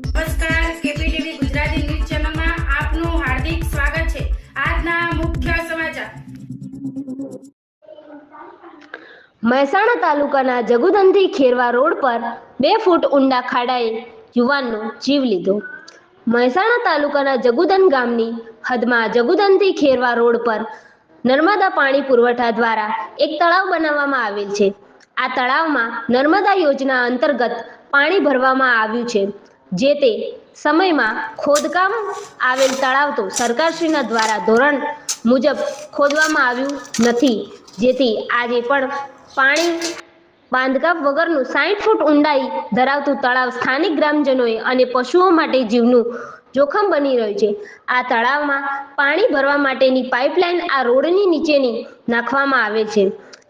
નમસ્કાર, કેપીટીવી ગુજરાતી ન્યૂઝ ચેનલમાં આપનું હાર્દિક સ્વાગત છે। આજના મુખ્ય સમાચાર। મહેસાણા તાલુકાના જગુદનથી ખેરવા રોડ પર 2 ફૂટ ઊંડા ખાડાએ યુવાનનો જીવ લીધો। મહેસાણા તાલુકાના જગુદન ગામની હદમાં જગુદનથી ખેરવા રોડ પર નર્મદા પાણી પુરવઠા દ્વારા એક તળાવ બનાવવામાં આવેલ છે। આ તળાવમાં નર્મદા યોજના અંતર્ગત પાણી ભરવામાં આવ્યું છે। જે તે સમયમાં ખોદકામ આવેલ તળાવ તો સરકારશ્રીના દ્વારા ધોરણ મુજબ ખોદવામાં આવ્યું નથી, જેથી આજે પણ પાણી બાંધકામ વગરનું 60 ફૂટ ઊંડાઈ ધરાવતું તળાવ સ્થાનિક ગ્રામજનોએ અને પશુઓ માટે જીવનું જોખમ બની રહ્યું છે। આ તળાવમાં પાણી ભરવા માટેની પાઇપલાઇન આ રોડની નીચેની નાખવામાં આવે છે,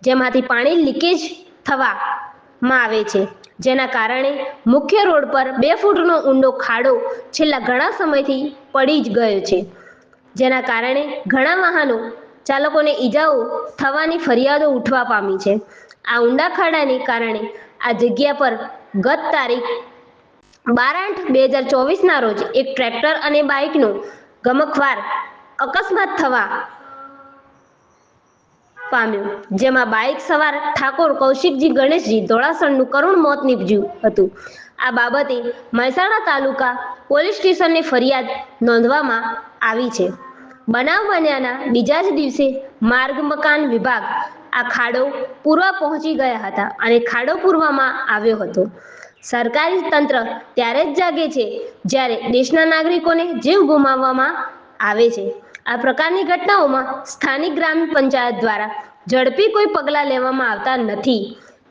જેમાંથી પાણી લીકેજ થવામાં આવે છે, જેના કારણે મુખ્ય રોડ પર 2 ફૂટનો ઊંડો ખાડો છેલ્લા ઘણા સમયથી પડી જ ગયો છે, જેના કારણે ઘણા વાહનો ચાલકોને ઈજાઓ થવાની ફરિયાદો ઉઠવા પામી છે। આ ઊંડા ખાડાને કારણે આ જગ્યા પર ગત તારીખ 12/8/2024ના રોજ એક ટ્રેક્ટર અને બાઇકનો ગમખ્વાર અકસ્માત થવા પામ્યો, જેમાં બાઇક સવાર ઠાકોર કૌશિકજી ગણેશજી ધોળાસણનું કરુણ મોત નીપજ્યું હતું। આ બાબતે મહેસાણા તાલુકા પોલીસ સ્ટેશને ફરિયાદ નોંધવામાં આવી છે। બનાવ બન્યાના બીજા જ દિવસે માર્ગ મકાન વિભાગ આ ખાડો પૂરવા પહોંચી ગયા હતા અને ખાડો પૂરવામાં આવ્યો હતો। સરકારી તંત્ર ત્યારે જ જાગે છે જ્યારે દેશના નાગરિકોને જીવ ગુમાવવામાં આવે છે। આ પ્રકારની ઘટનાઓમાં સ્થાનિક ગ્રામ પંચાયત દ્વારા ઝડપી કોઈ પગલાં લેવામાં આવતા નથી,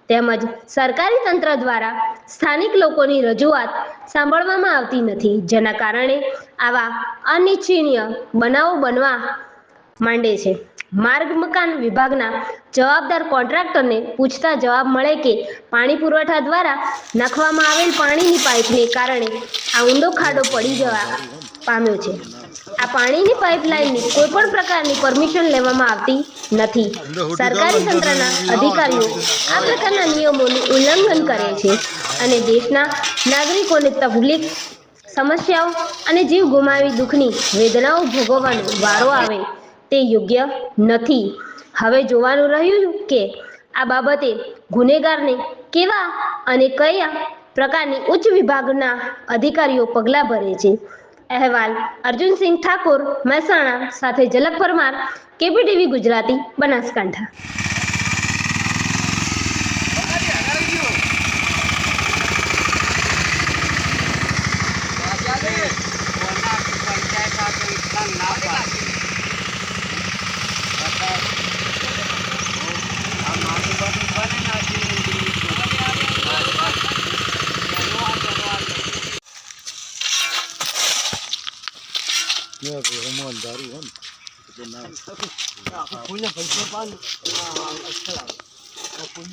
તેમજ સરકારી તંત્ર દ્વારા સ્થાનિક લોકોની રજૂઆત સાંભળવામાં આવતી નથી, જેના કારણે આવા અનિચ્છનીય બનાવો બનવા માંડે છે। માર્ગ મકાન વિભાગના જવાબદાર કોન્ટ્રાક્ટરને પૂછતા જવાબ મળે કે પાણી પુરવઠા દ્વારા નાખવામાં આવેલ પાણીની પાઇપને કારણે આ ઊંડો ખાડો પડી જવા પામ્યો છે। આ પાણીની પાઇપલાઇનની કોઈ પણ પ્રકારની પરમિશન લેવામાં આવતી નથી। સરકારી તંત્રના અધિકારીઓ આ પ્રકારના નિયમોનું ઉલ્લંઘન કરે છે અને દેશના નાગરિકોને તકલીફ, સમસ્યાઓ અને જીવ ગુમાવી દુઃખની વેદનાઓ ભોગવવાનો વારો આવે તે યોગ્ય નથી। હવે જોવાનું રહ્યું કે આ બાબતે ગુનેગારને કેવા અને કયા પ્રકારની ઉચ્ચ વિભાગના અધિકારીઓ પગલાં ભરે છે। અહેવાલ અર્જુનસિંહ ઠાકોર, મહેસાણા સાથે ઝલક પરમાર, કેપીટીવી ગુજરાતી, બનાસકાંઠા।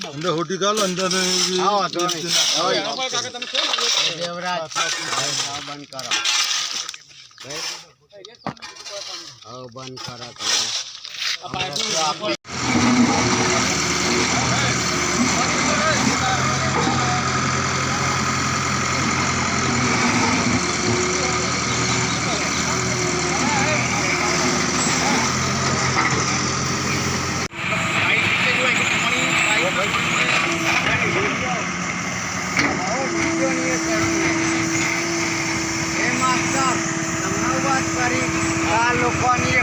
अंदर होटी काल अंदर बंद करा લોકોની